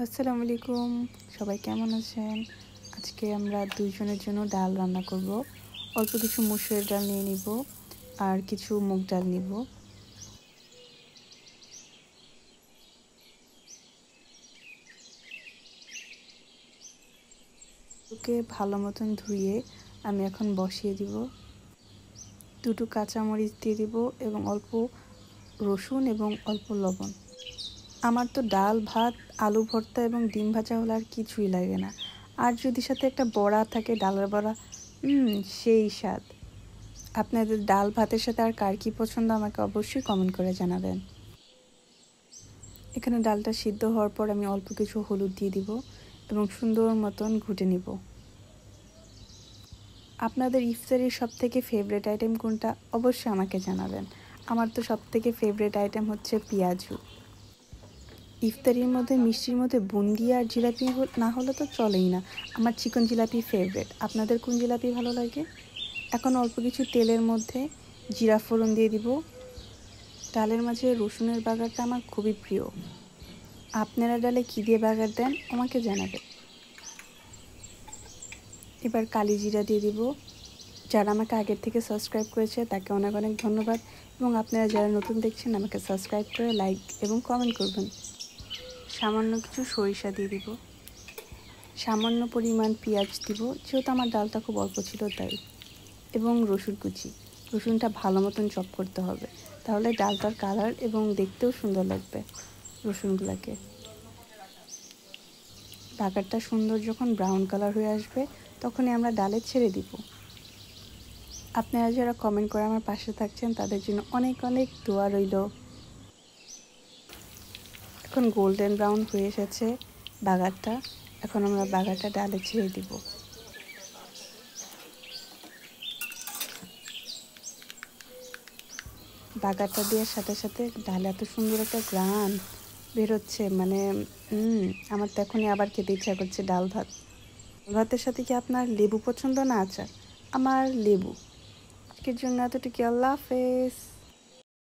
আসসালামু আলাইকুম, সবাই কেমন আছেন? আজকে আমরা দুইজনের জন্য ডাল রান্না করব। অল্প কিছু মসুরের ডাল নিয়ে নিব আর কিছু মুগ ডাল নিব। ওকে ভালো মতন ধুয়ে আমি এখন বসিয়ে দিব। দুটো কাঁচামরিচ দিয়ে দিব এবং অল্প রসুন এবং অল্প লবণ। আমার তো ডাল, ভাত, আলু ভর্তা এবং ডিম ভাজা হলে আর কিছুই লাগে না। আর যদি সাথে একটা বড়া থাকে, ডালের বড়া, সেই স্বাদ। আপনাদের ডাল ভাতের সাথে আর কার কী পছন্দ আমাকে অবশ্যই কমেন্ট করে জানাবেন। এখানে ডালটা সিদ্ধ হওয়ার পর আমি অল্প কিছু হলুদ দিয়ে দিব এবং সুন্দর মতন ঘুটে নিব। আপনাদের ইফতারির সবথেকে ফেভারিট আইটেম কোনটা অবশ্যই আমাকে জানাবেন। আমার তো সবথেকে ফেভারিট আইটেম হচ্ছে পেঁয়াজু। ইফতারির মধ্যে মিষ্টির মধ্যে বুন্দি আর জিলাপি না হলে তো চলেই না। আমার চিকন জিলাপি ফেভারিট। আপনাদের কোন জিলাপি ভালো লাগে? এখন অল্প কিছু তেলের মধ্যে জিরা ফোড়ন দিয়ে দিব। ডালের মাঝে রসুনের বাগারটা আমার খুবই প্রিয়। আপনারা ডালে কী দিয়ে বাগার দেন আমাকে জানাবেন। এবার কালি জিরা দিয়ে দিব। যারা আমাকে আগের থেকে সাবস্ক্রাইব করেছে তাকে অনেক অনেক ধন্যবাদ, এবং আপনারা যারা নতুন দেখছেন আমাকে সাবস্ক্রাইব করে লাইক এবং কমেন্ট করবেন। সামান্য কিছু সরিষা দিয়ে দিব, সামান্য পরিমাণ পেঁয়াজ দিব, যেহেতু আমার ডালটা খুব অল্প ছিল তাই, এবং রসুন কুচি। রসুনটা ভালো মতন চপ করতে হবে, তাহলে ডালটার কালার এবং দেখতেও সুন্দর লাগবে। রসুনগুলোকে বাগারটা সুন্দর যখন ব্রাউন কালার হয়ে আসবে তখনই আমরা ডালে ছেড়ে দিব। আপনারা যারা কমেন্ট করে আমার পাশে থাকছেন তাদের জন্য অনেক অনেক দোয়া রইল। এখন গোল্ডেন ব্রাউন হয়ে এসেছে বাগারটা। এখন আমরা বাগারটা ডালে ছেড়ে দিব। বাগারটা দেওয়ার সাথে সাথে ডালে এত সুন্দর একটা ঘ্রাণ বেরোচ্ছে, মানে আমার তো এখনই আবার খেতে ইচ্ছা করছে ডাল ভাত। ডাল ভাতের সাথে কি আপনার লেবু পছন্দ না আচার? আমার লেবু। আজকের জন্য এতটুকু। আল্লাহ হাফেজ।